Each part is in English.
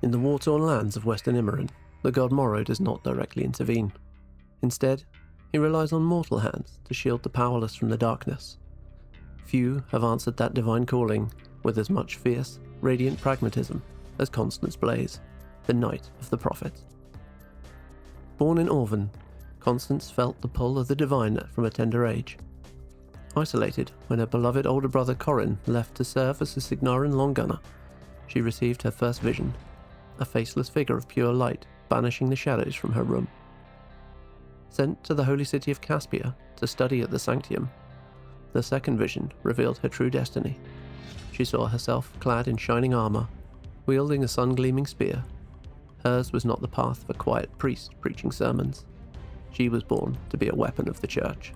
In the war-torn lands of Western Immoran, the god Morrow does not directly intervene. Instead, he relies on mortal hands to shield the powerless from the darkness. Few have answered that divine calling with as much fierce, radiant pragmatism as Constance Blaize, the Knight of the Prophet. Born in Orvan, Constance felt the pull of the divine from a tender age. Isolated when her beloved older brother Corrin left to serve as a Signaran long gunner, she received her first vision, a faceless figure of pure light banishing the shadows from her room. Sent to the holy city of Caspia to study at the Sancteum, the second vision revealed her true destiny. She saw herself clad in shining armour, wielding a sun-gleaming spear. Hers was not the path of a quiet priest preaching sermons. She was born to be a weapon of the Church.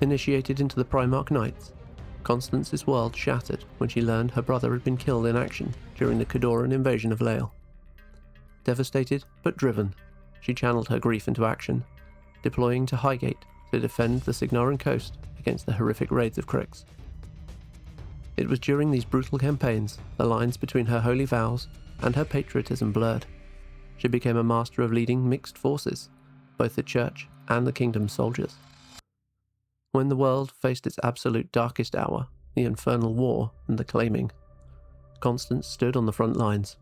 Initiated into the Primarch Knights, Constance's world shattered when she learned her brother had been killed in action during the Khadoran invasion of Lael. Devastated but driven, she channeled her grief into action, deploying to Highgate to defend the Signaran coast against the horrific raids of Crix. It was during these brutal campaigns the lines between her holy vows and her patriotism blurred. She became a master of leading mixed forces, both the Church and the Kingdom's soldiers. When the world faced its absolute darkest hour, the Infernal War and the Claiming, Constance stood on the front lines,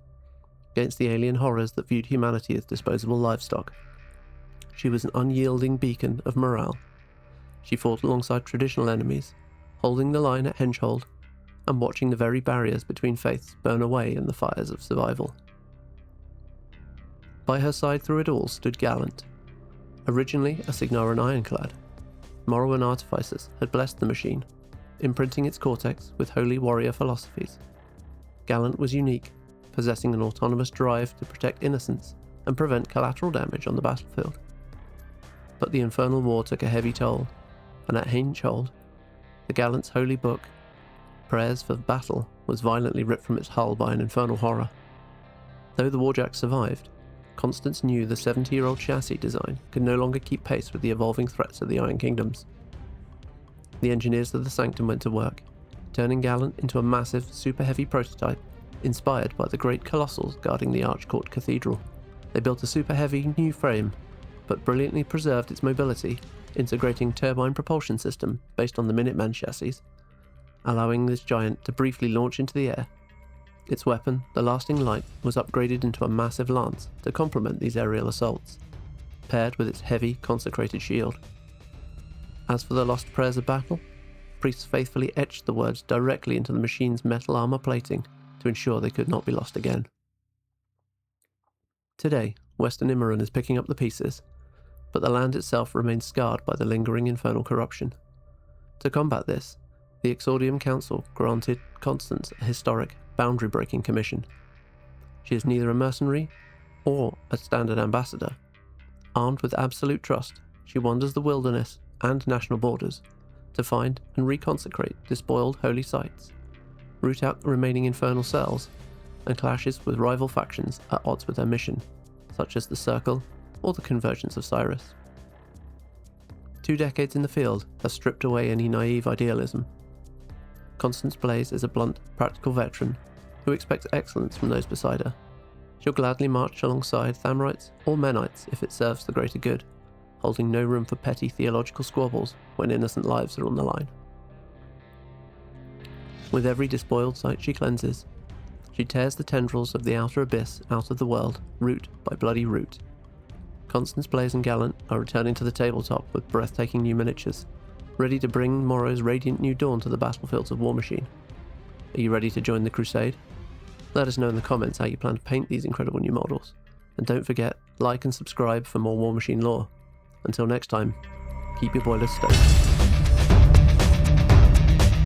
against the alien horrors that viewed humanity as disposable livestock. She was an unyielding beacon of morale. She fought alongside traditional enemies, holding the line at Henge Hold, and watching the very barriers between faiths burn away in the fires of survival. By her side through it all stood Gallant. Originally a Signaran Ironclad, Morrowan artificers had blessed the machine, imprinting its cortex with holy warrior philosophies. Gallant was unique, possessing an autonomous drive to protect innocence and prevent collateral damage on the battlefield. But the Infernal War took a heavy toll, and at Henge Hold, the Gallant's holy book, Prayers for Battle, was violently ripped from its hull by an infernal horror. Though the warjack survived, Constance knew the 70-year-old chassis design could no longer keep pace with the evolving threats of the Iron Kingdoms. The engineers of the Sanctum went to work, turning Gallant into a massive, super-heavy prototype inspired by the great colossals guarding the Archcourt Cathedral. They built a super-heavy new frame, but brilliantly preserved its mobility, integrating turbine propulsion system based on the Minuteman chassis, allowing this giant to briefly launch into the air. Its weapon, the Lasting Light, was upgraded into a massive lance to complement these aerial assaults, paired with its heavy, consecrated shield. As for the lost prayers of battle, priests faithfully etched the words directly into the machine's metal armor plating to ensure they could not be lost again. Today, Western Immoran is picking up the pieces, but the land itself remains scarred by the lingering infernal corruption. To combat this, the Exordium Council granted Constance a historic, boundary-breaking commission. She is neither a mercenary or a standard ambassador. Armed with absolute trust, she wanders the wilderness and national borders to find and reconsecrate despoiled holy sites, root out the remaining infernal cells, and clashes with rival factions at odds with her mission, such as the Circle or the Convergence of Cyrus. 2 decades in the field have stripped away any naive idealism. Constance Blaize is a blunt, practical veteran who expects excellence from those beside her. She'll gladly march alongside Thamrites or Menites if it serves the greater good, holding no room for petty theological squabbles when innocent lives are on the line. With every despoiled site she cleanses, she tears the tendrils of the outer abyss out of the world, root by bloody root. Constance Blaize and Gallant are returning to the tabletop with breathtaking new miniatures, ready to bring Morrow's radiant new dawn to the battlefields of War Machine. Are you ready to join the crusade? Let us know in the comments how you plan to paint these incredible new models. And don't forget, like and subscribe for more War Machine lore. Until next time, keep your boilers stoked.